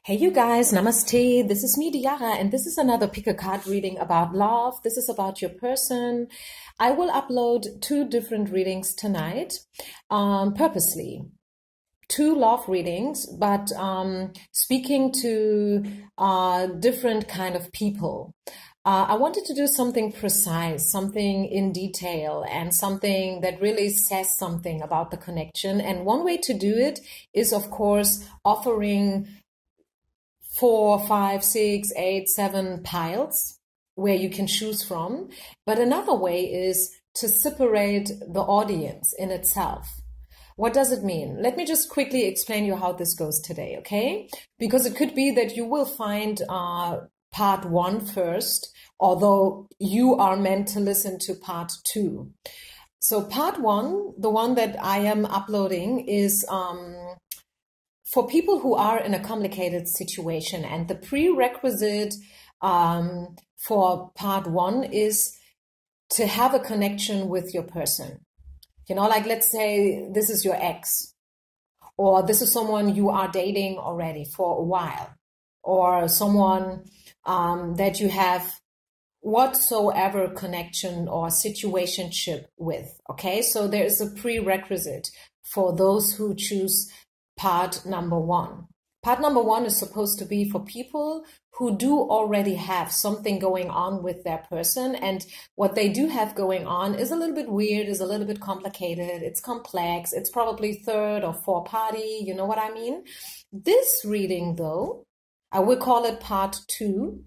Hey you guys, namaste. This is me, Diara, and this is another pick a card reading about love. This is about your person. I will upload two different readings tonight, purposely. Two love readings, but speaking to different kind of people. I wanted to do something precise, something in detail, and something that really says something about the connection. And one way to do it is, of course, offering 4, 5, 6, 8, 7 piles where you can choose from. But another way is to separate the audience in itself. What does it mean? Let me just quickly explain you how this goes today, okay? Because it could be that you will find part 1 first, although you are meant to listen to part 2. So part 1, the one that I am uploading, is for people who are in a complicated situation, and the prerequisite for part 1 is to have a connection with your person. You know, like let's say this is your ex, or this is someone you are dating already for a while, or someone that you have whatsoever connection or situationship with. Okay, so there is a prerequisite for those who choose part number 1. Part number 1 is supposed to be for people who do already have something going on with their person, and what they do have going on is a little bit weird, is a little bit complicated, it's complex, it's probably third or fourth party, you know what I mean? This reading though, I will call it part 2.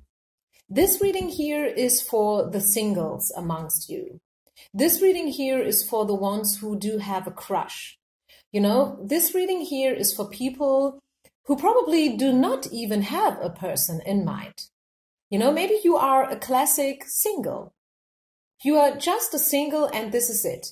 This reading here is for the singles amongst you. This reading here is for the ones who do have a crush. You know, this reading here is for people who probably do not even have a person in mind. You know, maybe you are a classic single. You are just a single and this is it.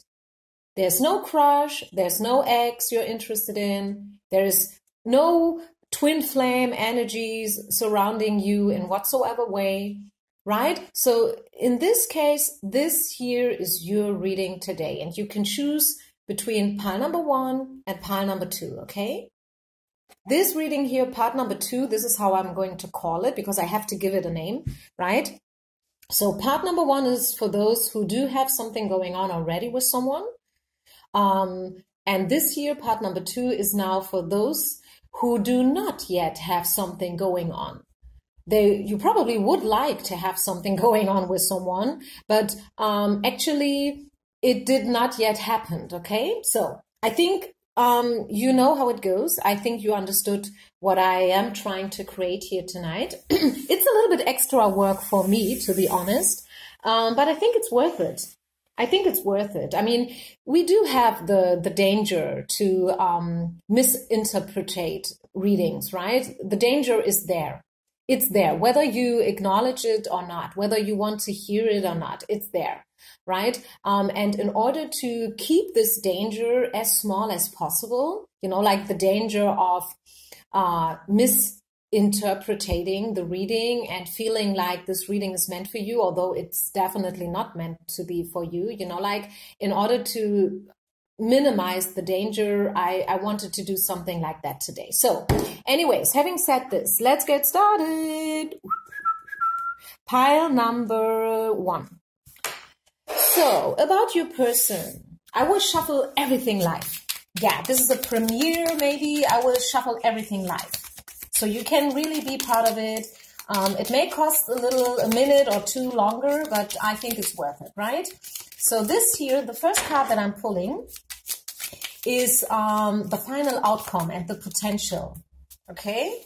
There's no crush, there's no ex you're interested in, there is no twin flame energies surrounding you in whatsoever way, right? So in this case, this here is your reading today, and you can choose between pile number 1 and pile number 2, okay? This reading here, part number 2, this is how I'm going to call it because I have to give it a name, right? So part number 1 is for those who do have something going on already with someone. And this here, part number 2, is now for those who do not yet have something going on. You probably would like to have something going on with someone, but actually it did not yet happen, okay? So I think you know how it goes. I think you understood what I am trying to create here tonight. It's a little bit extra work for me, to be honest, but I think it's worth it. I think it's worth it. I mean, we do have the danger to misinterpret readings, right? The danger is there. It's there, whether you acknowledge it or not, whether you want to hear it or not, it's there, right? And in order to keep this danger as small as possible, you know, like the danger of misinterpreting the reading and feeling like this reading is meant for you, although it's definitely not meant to be for you, you know, like in order to minimize the danger, I wanted to do something like that today. So anyways, having said this, let's get started. Pile number 1. So about your person, I will shuffle everything live. Yeah, this is a premiere, maybe I will shuffle everything live. So you can really be part of it. It may cost a minute or 2 longer, but I think it's worth it, right? So this here, the first card that I'm pulling is the final outcome and the potential, okay?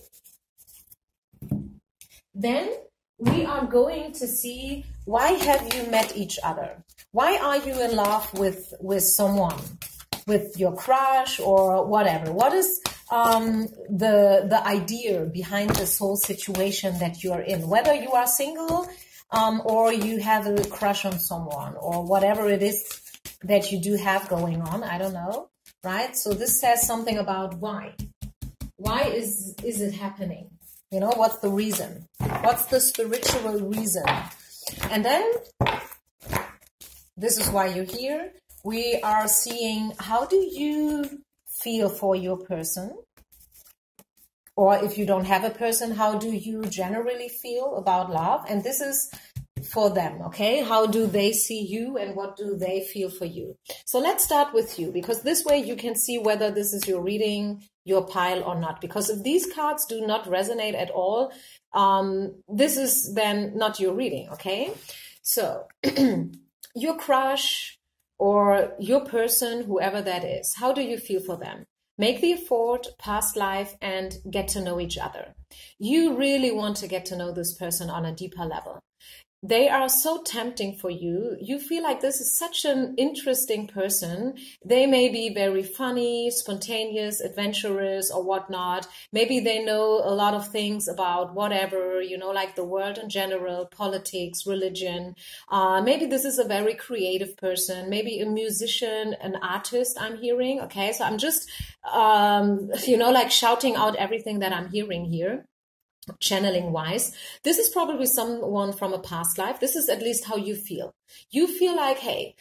Then we are going to see, why have you met each other? Why are you in love with someone, with your crush or whatever? What is the idea behind this whole situation that you are in? Whether you are single or you have a crush on someone or whatever it is that you do have going on, I don't know, right? So this says something about why. Why is it happening? You know, what's the reason? What's the spiritual reason? And then, this is why you're here. We are seeing, how do you feel for your person? Or if you don't have a person, how do you generally feel about love? And this is for them, okay? How do they see you and what do they feel for you? So let's start with you, because this way you can see whether this is your reading, your pile or not. Because if these cards do not resonate at all, this is then not your reading, okay? So your crush or your person, whoever that is, how do you feel for them? Make the effort, past life, and get to know each other. You really want to get to know this person on a deeper level. They are so tempting for you. You feel like this is such an interesting person. They may be very funny, spontaneous, adventurous, or whatnot. Maybe they know a lot of things about whatever, like the world in general, politics, religion. Maybe this is a very creative person, maybe a musician, an artist I'm hearing. Okay, so I'm just, like shouting out everything that I'm hearing here. Channeling wise, this is probably someone from a past life. This is at least how you feel. You feel like, hey,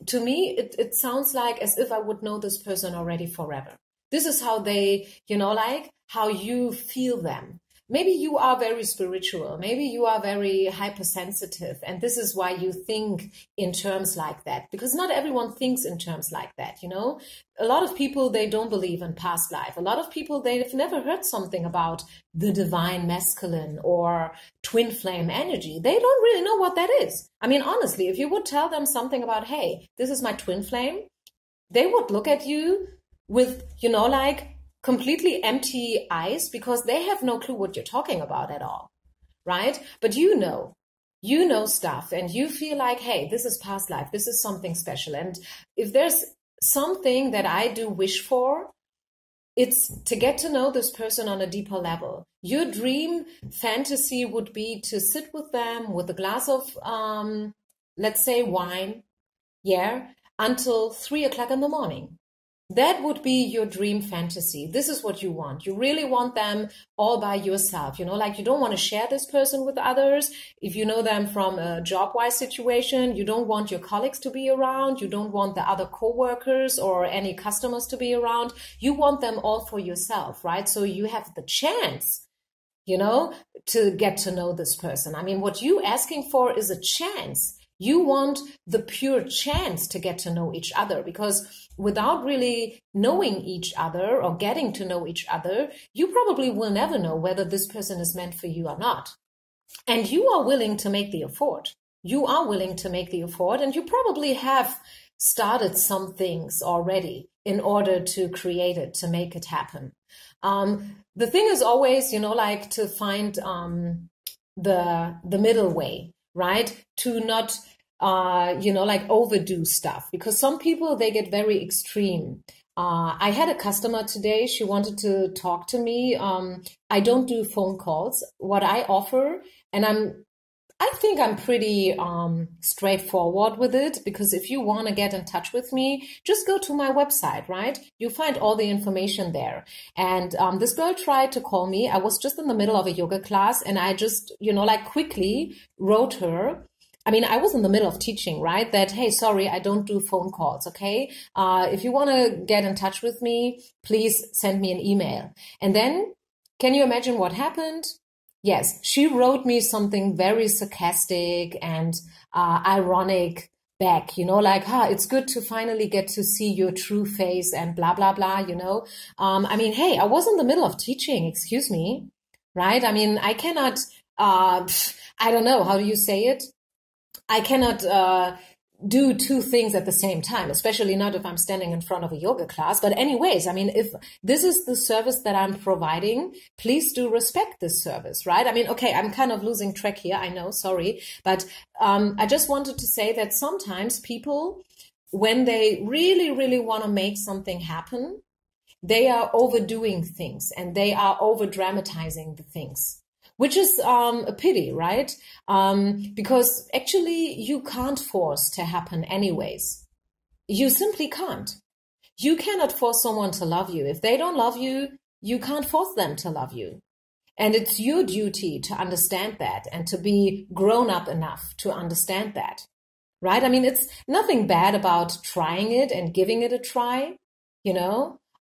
to me, it sounds like as if I would know this person already forever. This is how they, like how you feel them. Maybe you are very spiritual. Maybe you are very hypersensitive. And this is why you think in terms like that, because not everyone thinks in terms like that. A lot of people, they don't believe in past life. A lot of people, they've never heard something about the divine masculine or twin flame energy. They don't really know what that is. I mean, honestly, if you would tell them something about, hey, this is my twin flame, they would look at you with, like completely empty eyes, because they have no clue what you're talking about at all, right? But you know stuff, and you feel like, hey, this is past life. This is something special. And if there's something that I do wish for, it's to get to know this person on a deeper level. Your dream fantasy would be to sit with them with a glass of, let's say, wine, until 3:00 in the morning. That would be your dream fantasy. This is what you want. You really want them all by yourself. Like you don't want to share this person with others. If you know them from a job-wise situation, you don't want your colleagues to be around. You don't want the other co-workers or any customers to be around. You want them all for yourself, right? So you have the chance, to get to know this person. I mean, what you're asking for is a chance. You want the pure chance to get to know each other, because without really knowing each other or getting to know each other, you probably will never know whether this person is meant for you or not. And you are willing to make the effort. You are willing to make the effort, and you probably have started some things already in order to create it, to make it happen. The thing is always, like to find the middle way, right? To not, like overdo stuff, because some people, they get very extreme. I had a customer today. She wanted to talk to me. I don't do phone calls. What I offer, and I think I'm pretty straightforward with it, because if you want to get in touch with me, just go to my website, right? You find all the information there. And this girl tried to call me. I was just in the middle of a yoga class, and I just, like quickly wrote her. I mean, I was in the middle of teaching, right? That, hey, sorry, I don't do phone calls, okay? If you want to get in touch with me, please send me an email. And then, can you imagine what happened? Yes, she wrote me something very sarcastic and ironic back, like, it's good to finally get to see your true face and blah, blah, blah, I mean, hey, I was in the middle of teaching, excuse me, right? I mean, I cannot, I don't know, how do you say it? I cannot do two things at the same time, especially not if I'm standing in front of a yoga class. But anyways, I mean, if this is the service that I'm providing, please do respect this service, right? I mean, okay, I'm kind of losing track here. I know, sorry. But I just wanted to say that sometimes people, when they really, really want to make something happen, they are overdoing things and they are over dramatizing the things. Which is a pity, right? Because actually you can't force to happen anyways. You simply can't. You cannot force someone to love you. If they don't love you, you can't force them to love you. And it's your duty to understand that and to be grown up enough to understand that, right? I mean, it's nothing bad about trying it and giving it a try,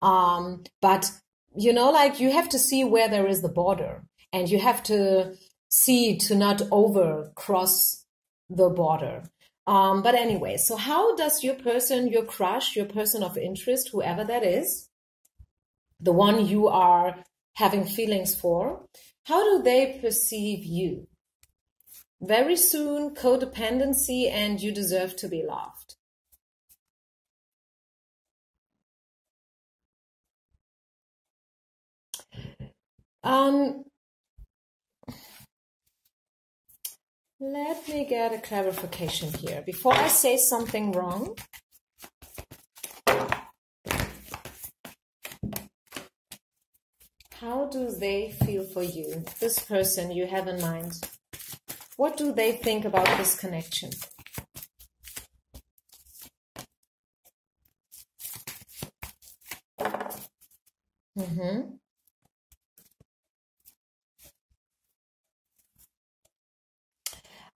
but you know, like you have to see where there is the border, and you have to see to not over cross the border. But anyway, so how does your person, your crush, your person of interest, whoever that is, the one you are having feelings for, how do they perceive you? Very soon, codependency and you deserve to be loved. Let me get a clarification here. Before I say something wrong, how do they feel for you, this person you have in mind? What do they think about this connection?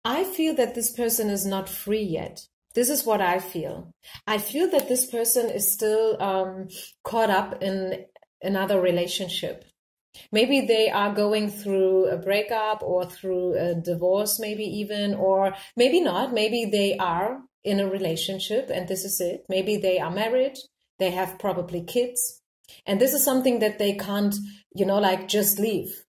I feel that this person is not free yet. This is what I feel. I feel that this person is still caught up in another relationship. Maybe they are going through a breakup or through a divorce, maybe even, or maybe not. Maybe they are in a relationship and this is it. Maybe they are married. They have probably kids. And this is something that they can't, you know, like just leave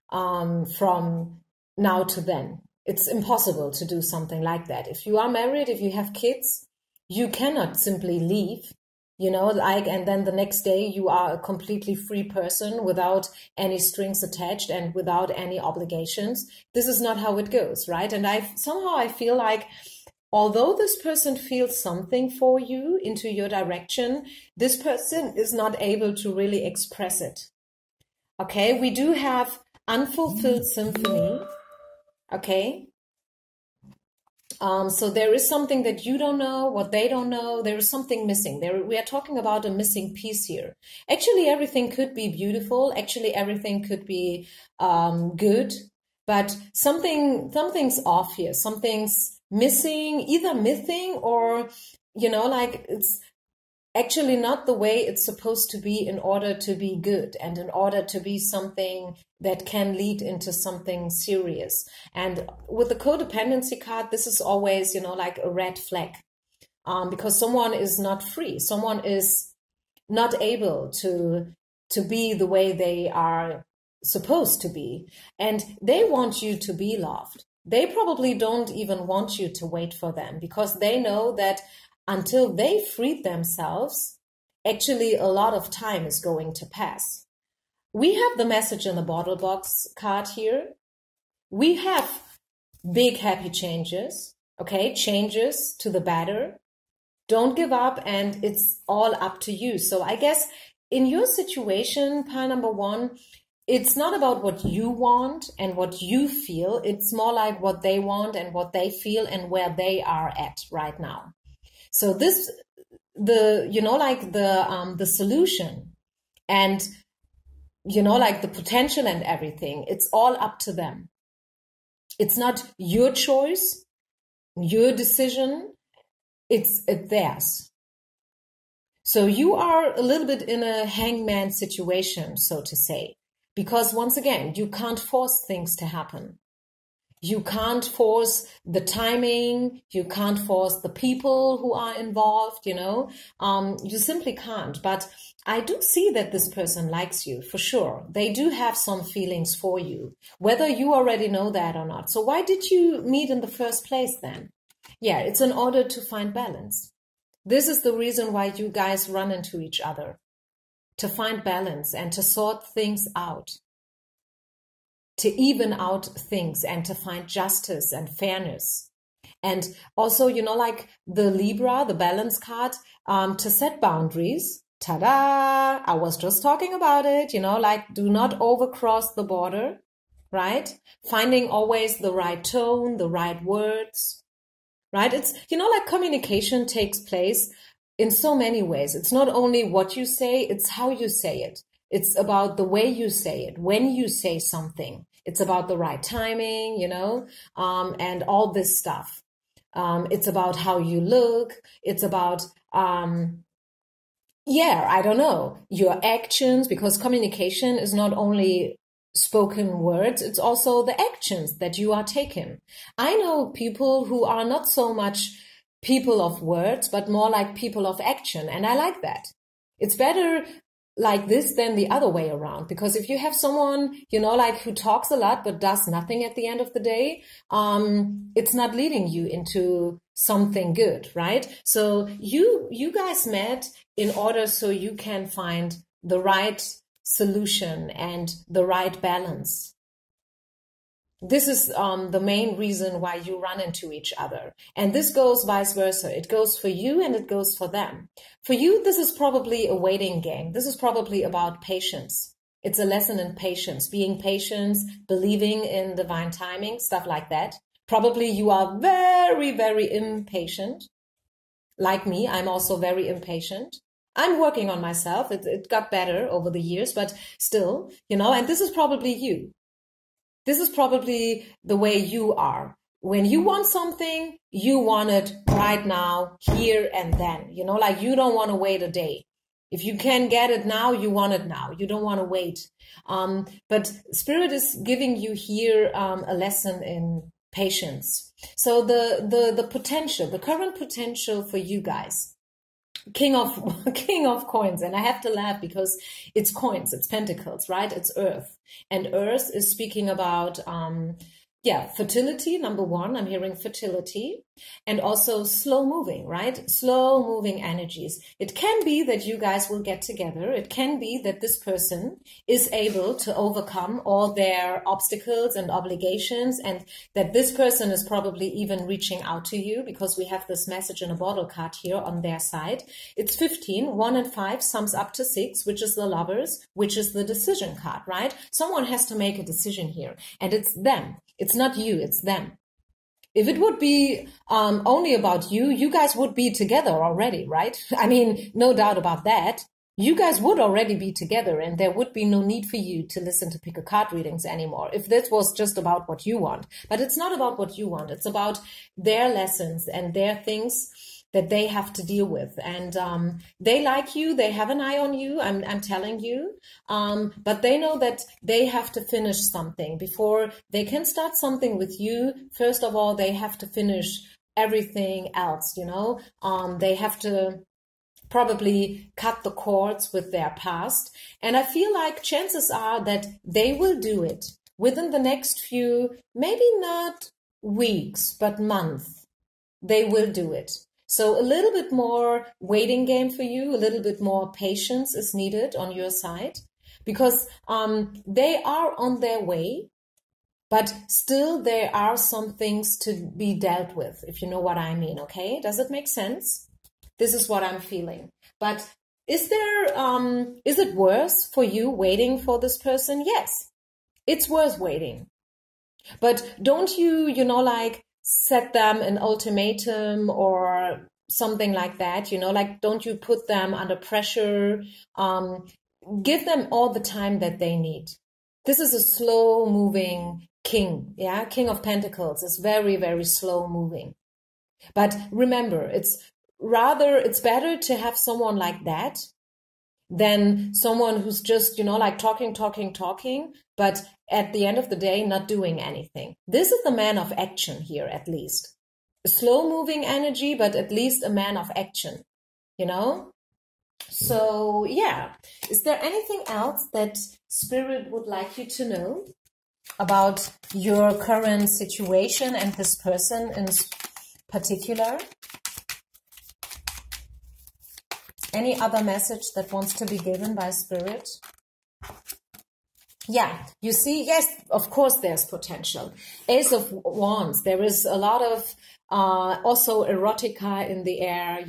from now to then. It's impossible to do something like that. If you are married, if you have kids, you cannot simply leave, you know, like, and then the next day you are a completely free person without any strings attached and without any obligations. This is not how it goes, right? And somehow I feel like, although this person feels something for you into your direction, this person is not able to really express it. Okay, we do have unfulfilled symphony. Okay. So there is something that you don't know, what they don't know. There is something missing. We are talking about a missing piece here. Actually, everything could be beautiful. Actually, everything could be good. But something's off here. Something's missing, either missing or, you know, like it's actually not the way it's supposed to be in order to be good and in order to be something that can lead into something serious. And with the codependency card, this is always, you know, like a red flag, because someone is not free. Someone is not able to be the way they are supposed to be. And they want you to be loved. They probably don't even want you to wait for them because they know that until they freed themselves, actually a lot of time is going to pass. We have the message in the bottle box card here. We have big happy changes, okay? Changes to the better. Don't give up and it's all up to you. So I guess in your situation, pile number one, it's not about what you want and what you feel. It's more like what they want and what they feel and where they are at right now. So this, you know, like the solution and, you know, like the potential and everything, it's all up to them. It's not your choice, your decision, it's theirs. So you are a little bit in a hangman situation, so to say, because once again, you can't force things to happen. You can't force the timing. You can't force the people who are involved, you know. You simply can't. But I do see that this person likes you, for sure. They do have some feelings for you, whether you already know that or not. So why did you meet in the first place then? Yeah, it's in order to find balance. This is the reason why you guys run into each other, to find balance and to sort things out, to even out things and to find justice and fairness. And also, you know, like the Libra, the balance card, to set boundaries. Ta-da! I was just talking about it, you know, like do not overcross the border, right? Finding always the right tone, the right words, right? It's, you know, like communication takes place in so many ways. It's not only what you say, it's how you say it. It's about the way you say it, when you say something. It's about the right timing, you know, and all this stuff. It's about how you look. It's about Yeah, I don't know, your actions, because communication is not only spoken words, it's also the actions that you are taking. I know people who are not so much people of words, but more like people of action. And I like that. It's better like this than the other way around. Because if you have someone, like who talks a lot, but does nothing at the end of the day, it's not leading you into something good, right? So you guys met in order so you can find the right solution and the right balance. This is the main reason why you run into each other. And this goes vice versa. It goes for you and it goes for them. For you, this is probably a waiting game. This is probably about patience. It's a lesson in patience, being patient, believing in divine timing, stuff like that. Probably you are very, very impatient. Like me, I'm also very impatient. I'm working on myself. It got better over the years, but still, and this is probably you. This is probably the way you are. When you want something, you want it right now, here and then. Like you don't want to wait a day. If you can get it now, you want it now. You don't want to wait. But Spirit is giving you here a lesson in patience. So the potential, the current potential for you guys, king of coins, and I have to laugh because it's coins, it's pentacles, right? It's earth, and earth is speaking about fertility. Number one, I'm hearing fertility, and also slow moving, right? Slow moving energies. It can be that you guys will get together. It can be that this person is able to overcome all their obstacles and obligations, and that this person is probably even reaching out to you, because we have this message in a bottle card here on their side. It's 15, 1 and 5 sums up to 6, which is the Lovers, which is the decision card, right? Someone has to make a decision here, and it's them. It's not you, it's them. If it would be only about you, you guys would be together already, right? I mean, no doubt about that. You guys would already be together, and there would be no need for you to listen to pick a card readings anymore if this was just about what you want. But it's not about what you want. It's about their lessons and their things that they have to deal with. And they like you, they have an eye on you, I'm telling you. But they know that they have to finish something before they can start something with you. First of all, they have to finish everything else, They have to probably cut the cords with their past. And I feel like chances are that they will do it within the next few, maybe not weeks, but months. They will do it. So a little bit more waiting game for you, a little bit more patience is needed on your side, because they are on their way, but still there are some things to be dealt with, if you know what I mean, okay? Does it make sense? This is what I'm feeling. But is it worse for you waiting for this person? Yes, it's worth waiting. But don't you, like, set them an ultimatum or something like that, like don't you put them under pressure. Give them all the time that they need. This is a slow moving king, King of Pentacles is very, very slow moving. But remember, it's better to have someone like that than someone who's just, like talking, but at the end of the day, not doing anything. This is the man of action here, at least. A slow-moving energy, but at least a man of action, So, yeah. Is there anything else that Spirit would like you to know about your current situation and this person in particular? Any other message that wants to be given by Spirit? Yeah, you see, yes, of course there's potential. Ace of Wands, there is a lot of also erotica in the air,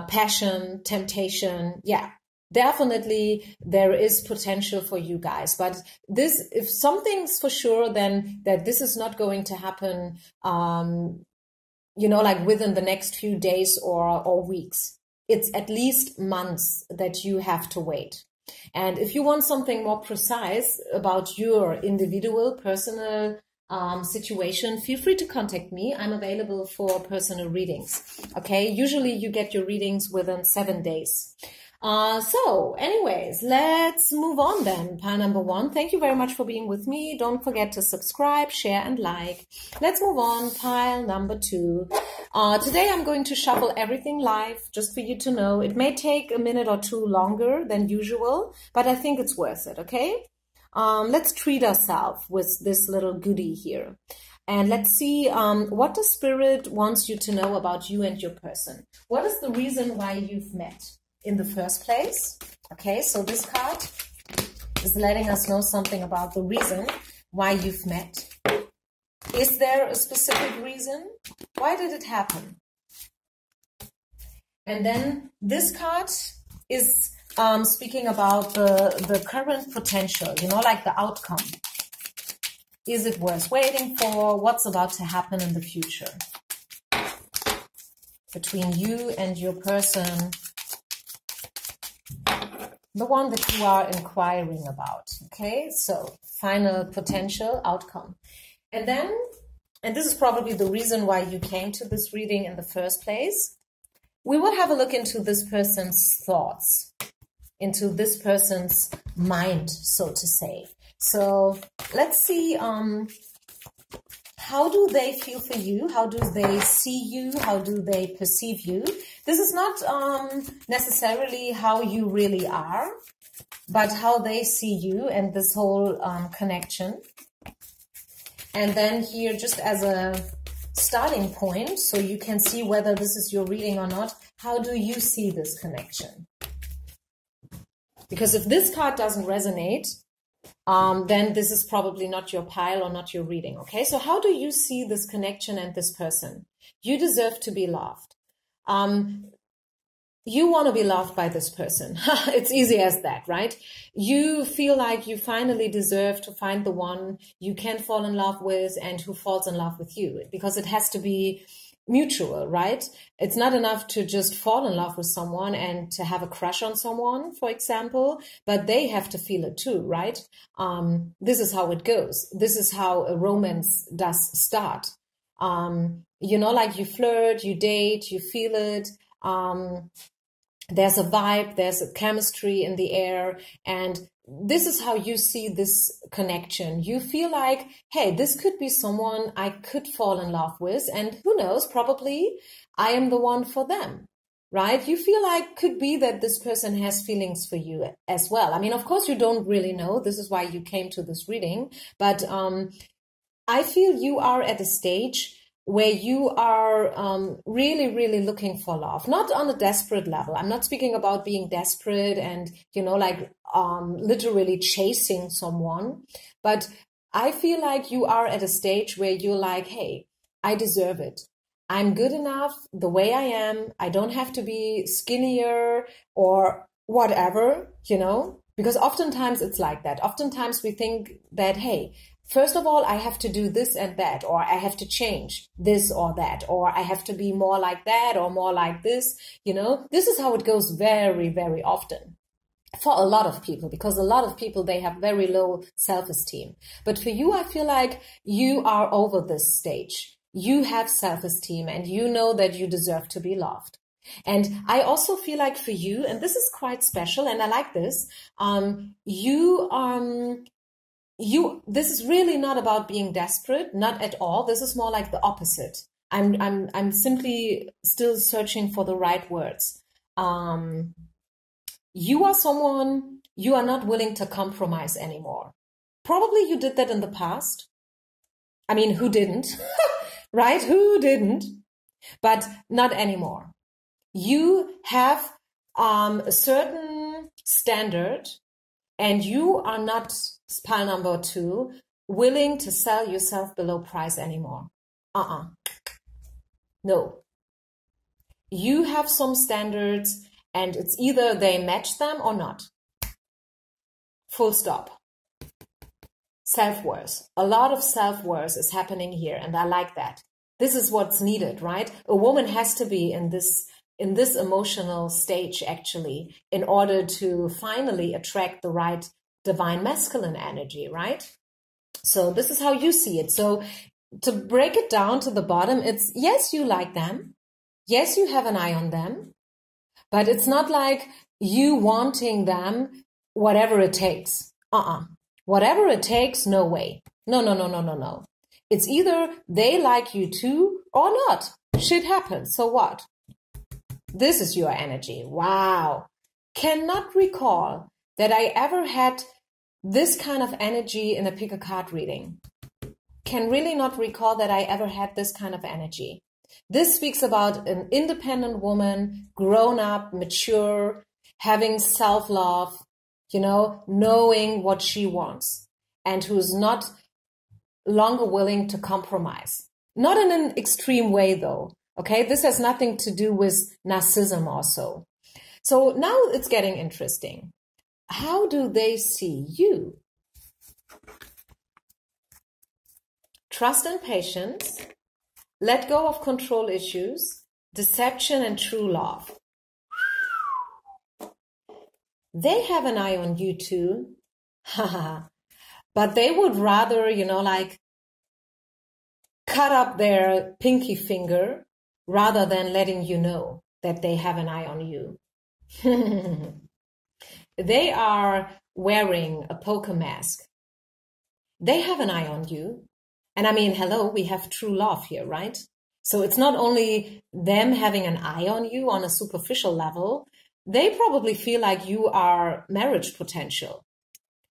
passion, temptation. Yeah, definitely there is potential for you guys. But this, if something's for sure, then that this is not going to happen, like within the next few days or weeks. It's at least months that you have to wait. And if you want something more precise about your individual, personal situation, feel free to contact me. I'm available for personal readings. Okay, usually you get your readings within 7 days. So anyways, let's move on then. Pile number 1. Thank you very much for being with me. Don't forget to subscribe, share, and like. Let's move on. Pile number 2. Today I'm going to shuffle everything live, just for you to know. It may take a minute or two longer than usual, but I think it's worth it, okay? Let's treat ourselves with this little goodie here. And let's see what the Spirit wants you to know about you and your person. What is the reason why you've met in the first place? Okay, so this card is letting us know something about the reason why you've met. Is there a specific reason? Why did it happen? And then this card is speaking about the current potential, you know, like the outcome. Is it worth waiting for? What's about to happen in the future between you and your person? The one that you are inquiring about. Okay, so final potential outcome. And then, and this is probably the reason why you came to this reading in the first place, we will have a look into this person's thoughts, into this person's mind, so to say. So let's see, how do they feel for you? How do they see you? How do they perceive you? This is not necessarily how you really are, but how they see you and this whole connection. And then here, just as a starting point, so you can see whether this is your reading or not, how do you see this connection? Because if this card doesn't resonate, then this is probably not your pile or not your reading, okay? So how do you see this connection and this person? You deserve to be loved. You want to be loved by this person. It's easy as that, right? You feel like you finally deserve to find the one you can fall in love with and who falls in love with you, because it has to be mutual, right? It's not enough to just fall in love with someone and to have a crush on someone, for example, but they have to feel it too, right? This is how it goes. This is how a romance does start. You know, like you flirt, you date, you feel it. There's a vibe, there's a chemistry in the air, and this is how you see this connection. You feel like, hey, this could be someone I could fall in love with, and who knows, probably I am the one for them, right? You feel like could be that this person has feelings for you as well. I mean, of course, you don't really know. This is why you came to this reading, but I feel you are at a stage where you are really, really looking for love, not on a desperate level. I'm not speaking about being desperate and, you know, like literally chasing someone, but I feel like you are at a stage where you're like, hey, I deserve it. I'm good enough the way I am. I don't have to be skinnier or whatever, you know, because oftentimes it's like that. Oftentimes we think that, hey, first of all, I have to do this and that, or I have to change this or that, or I have to be more like that or more like this. You know, this is how it goes very, very often for a lot of people, because a lot of people, they have very low self-esteem. But for you, I feel like you are over this stage. You have self-esteem and you know that you deserve to be loved. And I also feel like for you, and this is quite special, and I like this, this is really not about being desperate, not at all. This is more like the opposite. I'm simply still searching for the right words. You are someone, you are not willing to compromise anymore. Probably you did that in the past. I mean, who didn't? Right? Who didn't? But not anymore. You have a certain standard, and you are not, pile number 2, willing to sell yourself below price anymore. No. You have some standards, and it's either they match them or not. Full stop. Self-worth. A lot of self-worth is happening here, and I like that. This is what's needed, right? A woman has to be in this emotional stage, actually, in order to finally attract the right divine masculine energy, right? So this is how you see it. So to break it down to the bottom, it's yes, you like them. Yes, you have an eye on them, but it's not like you wanting them, whatever it takes. Whatever it takes, no way. No, no, no, no, no, no. It's either they like you too or not. Shit happens. So what? This is your energy. Wow. Cannot recall that I ever had this kind of energy in a pick a card reading. Can really not recall that I ever had this kind of energy. This speaks about an independent woman, grown up, mature, having self-love, knowing what she wants, and who's not longer willing to compromise. Not in an extreme way, though. Okay, this has nothing to do with narcissism also. So now it's getting interesting. How do they see you? Trust and patience, let go of control issues, deception and true love. They have an eye on you too. But they would rather, cut up their pinky finger rather than letting you know that they have an eye on you. They are wearing a poker mask. They have an eye on you. And I mean, hello, we have true love here, right? So it's not only them having an eye on you on a superficial level, they probably feel like you are marriage potential.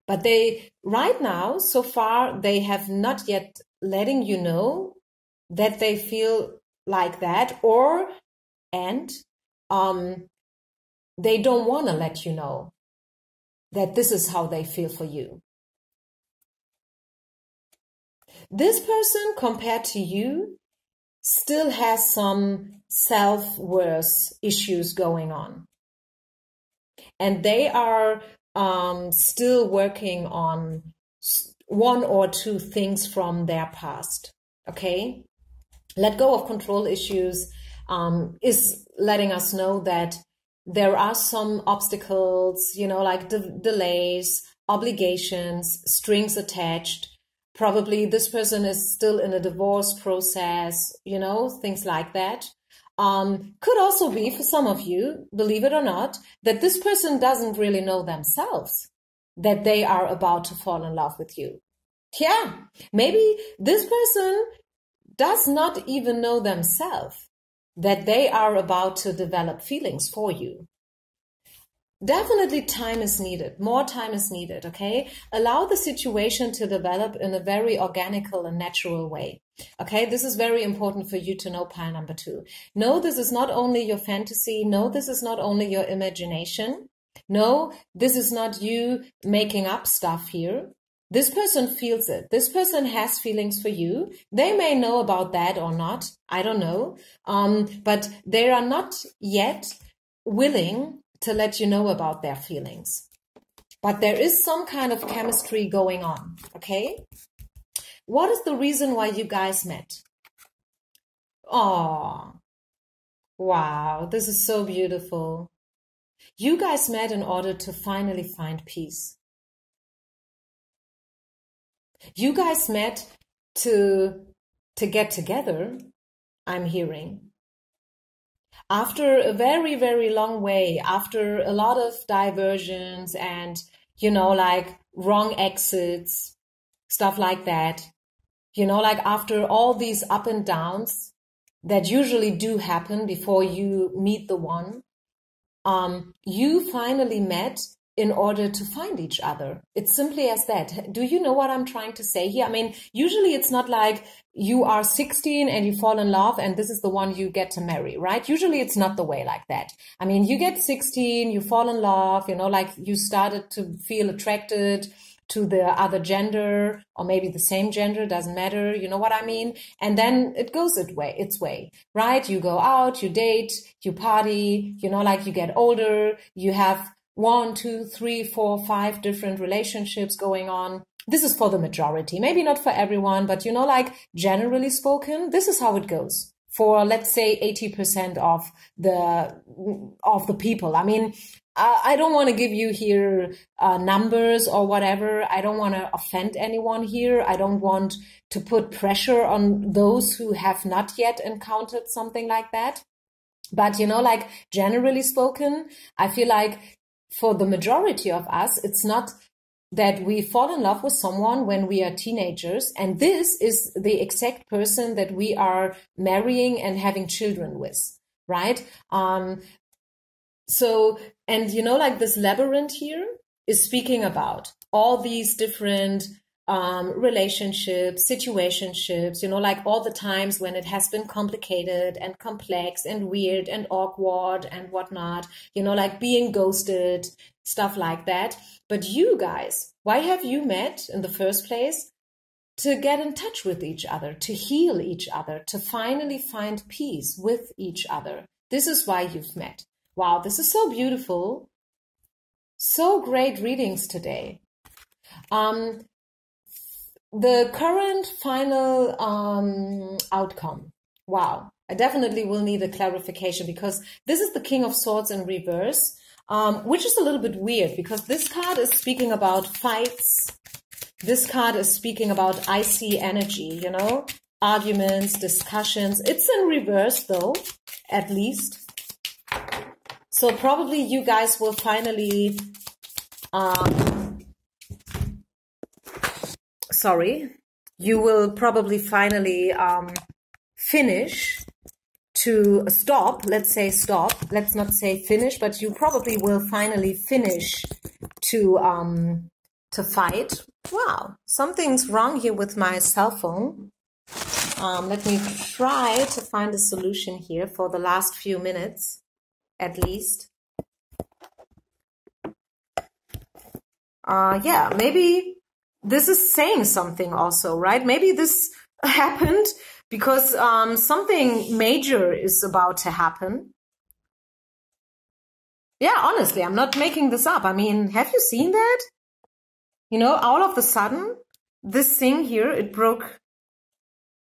But they, right now, so far, they have not yet letting you know that they feel like that, and they don't want to let you know that this is how they feel for you. This person, compared to you, still has some self-worth issues going on. And they are still working on one or two things from their past, okay? Let go of control issues is letting us know that there are some obstacles, like delays, obligations, strings attached. Probably this person is still in a divorce process, things like that. Could also be, for some of you, believe it or not, that this person doesn't really know themselves that they are about to fall in love with you. Yeah, maybe this person does not even know themselves that they are about to develop feelings for you. Definitely time is needed. More time is needed, okay? Allow the situation to develop in a very organical and natural way. Okay, this is very important for you to know, pile number 2. No, this is not only your fantasy. No, this is not only your imagination. No, this is not you making up stuff here. This person feels it. This person has feelings for you. They may know about that or not. I don't know. But they are not yet willing to let you know about their feelings. But there is some kind of chemistry going on, okay? What is the reason why you guys met? Oh, wow, this is so beautiful. You guys met in order to finally find peace. You guys met to get together, I'm hearing. After a very, very long way, after a lot of diversions and, like wrong exits, stuff like that, like after all these up and downs that usually do happen before you meet the one, you finally met in order to find each other. It's simply as that. Do you know what I'm trying to say here? I mean, usually it's not like you are 16 and you fall in love and this is the one you get to marry, right? Usually it's not the way like that. I mean, you get 16, you fall in love, like you started to feel attracted to the other gender or maybe the same gender, doesn't matter, you know what I mean? And then it goes its way, right? You go out, you date, you party, like you get older, you have 1, 2, 3, 4, 5 different relationships going on. This is for the majority, maybe not for everyone, but like generally spoken, this is how it goes for, let's say, 80% of the people. I mean, I don't want to give you here numbers or whatever. I don't want to offend anyone here. I don't want to put pressure on those who have not yet encountered something like that. But, you know, like generally spoken, I feel like for the majority of us, it's not that we fall in love with someone when we are teenagers, and this is the exact person that we are marrying and having children with, right? So, and you know, like this labyrinth here is speaking about all these different relationships, situationships, you know, like all the times when it has been complicated and complex and weird and awkward and whatnot, you know, like being ghosted, stuff like that. But you guys, why have you met in the first place? To get in touch with each other, to heal each other, to finally find peace with each other. This is why you've met. Wow, this is so beautiful. So great readings today. The current final outcome. Wow, I definitely will need a clarification because this is the King of Swords in reverse, which is a little bit weird because this card is speaking about fights. This card is speaking about icy energy, you know, arguments, discussions. It's in reverse though, at least. So probably you guys will finally... you will probably finally finish to stop. Let's say stop. Let's not say finish, but you probably will finally finish to fight. Wow, something's wrong here with my cell phone. Let me try to find a solution here for the last few minutes, at least. Yeah, maybe this is saying something also, right? Maybe this happened because something major is about to happen. Yeah, honestly, I'm not making this up. I mean, have you seen that? You know, all of a sudden, this thing here, it broke.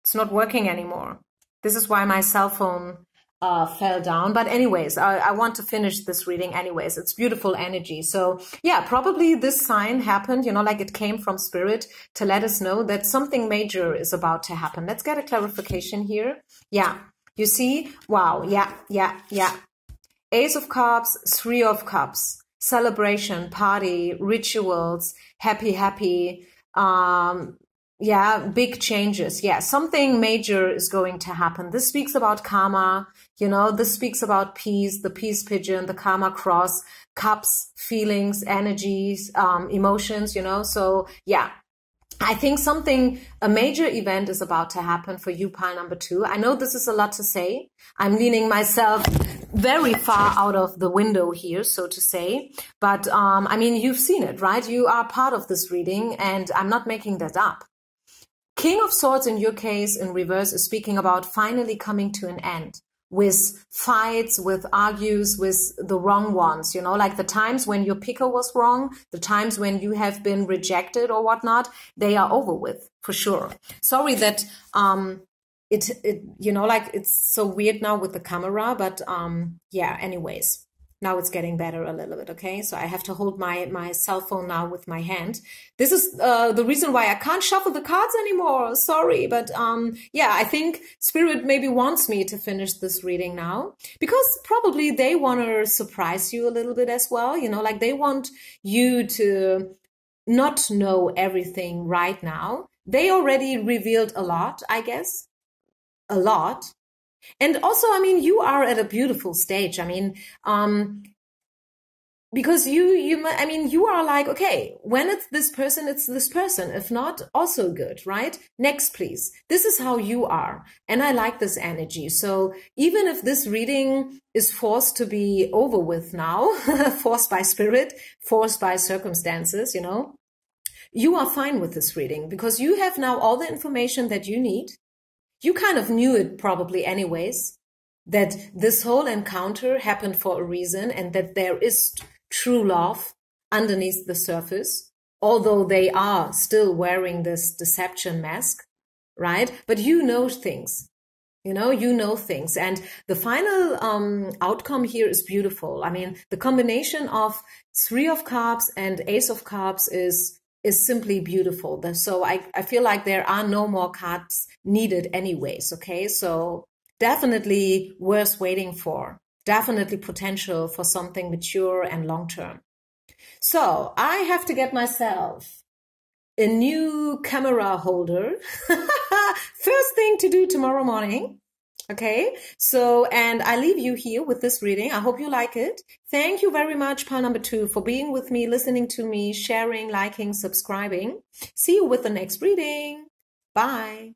It's not working anymore. This is why my cell phone fell down. But anyways, I want to finish this reading anyways. It's beautiful energy. So yeah, probably this sign happened, you know, like it came from spirit to let us know that something major is about to happen. Let's get a clarification here. Yeah, you see? Wow. Yeah. Ace of Cups, Three of Cups, celebration, party, rituals, happy. Yeah, big changes. Yeah, something major is going to happen. This speaks about karma, you know, this speaks about peace, the peace pigeon, the karma cross, cups, feelings, energies, emotions, you know. So yeah, I think a major event is about to happen for you, pile number 2. I know this is a lot to say. I'm leaning myself very far out of the window here, so to say. But I mean, you've seen it, right? You are part of this reading, and I'm not making that up. King of Swords in your case in reverse is speaking about finally coming to an end with fights, with argues, with the wrong ones, you know, like the times when your picker was wrong, the times when you have been rejected or whatnot, they are over with for sure. Sorry that it you know, like it's so weird now with the camera, but yeah, anyways. Now it's getting better a little bit, okay? So I have to hold my cell phone now with my hand. This is the reason why I can't shuffle the cards anymore. Sorry, but yeah, I think Spirit maybe wants me to finish this reading now because probably they want to surprise you a little bit as well. You know, like they want you to not know everything right now. They already revealed a lot, I guess. A lot. And also, I mean, you are at a beautiful stage. I mean, because I mean, you are like, okay, when it's this person, it's this person. If not, also good, right? Next, please. This is how you are. And I like this energy. So even if this reading is forced to be over with now, forced by spirit, forced by circumstances, you know, you are fine with this reading because you have now all the information that you need. You kind of knew it probably anyways, that this whole encounter happened for a reason and that there is true love underneath the surface, although they are still wearing this deception mask, right? But you know things. You know things. And the final outcome here is beautiful. I mean, the combination of Three of Cups and Ace of Cups is simply beautiful. So I feel like there are no more cards needed anyways. Okay. So definitely worth waiting for. Definitely potential for something mature and long term. So I have to get myself a new camera holder. First thing to do tomorrow morning. Okay, so, and I leave you here with this reading. I hope you like it. Thank you very much, pile number 2, for being with me, listening to me, sharing, liking, subscribing. See you with the next reading. Bye.